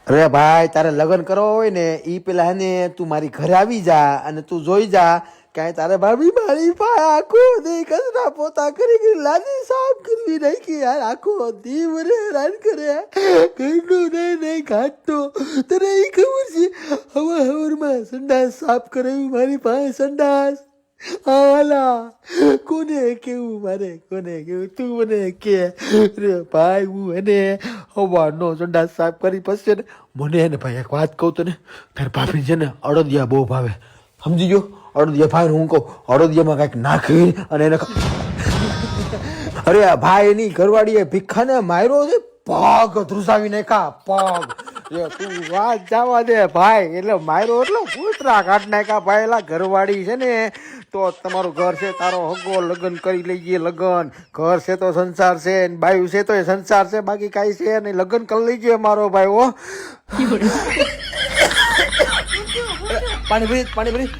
અરે ભાઈ તારે લગ્ન કરવો હોય ને ઈ પેલા હે ને તું મારી ઘરે આવી જા અને તું જોઈ જા કે તારે ભાભી મારી પાસે આખો દી કચરા પોતા કરી લાદી સાફ કરવી નાખી યાર આખો દી મને હેરાન કરે ઘરનું નહીં ઘાટતો તને ઈ ખબર છે હવારમાં સંડાસ સાફ કરાવી મારી પાસે સંડાસ હાલા કોને કેવું મારે કોને કેવું તું મને કે રે ભાઈ હું એને હવાનો સંડાસ સાફ કરી પછી ને મને એને ભાઈ એક વાત કહું તને તાર ભાભી છે ને અડદિયા બહુ ભાવે સમજી ગયો અડદિયા ભાઈ હું કહું અડદિયામાં કાંઈક નાખી અને એને અરે ભાઈ એની ઘરવાળીએ ભીખાને માર્યો છે પગ ધ્રુસાવી નાખ્યા પગ તું વાત જવા દે ભાઈ એટલે માર્યો એટલે કૂતરા કાઢ નાખ્યા ભાઈ એલા ઘરવાળી છે ને તો તમારું ઘર છે તારો હગો લગ્ન કરી લઈએ લગ્ન ઘર છે તો સંસાર છે ને બાયું છે તો એ સંસાર છે બાકી કાંઈ છે નહીં લગ્ન કરી લઈએ મારો ભાઈ ઓ પાણી ભરી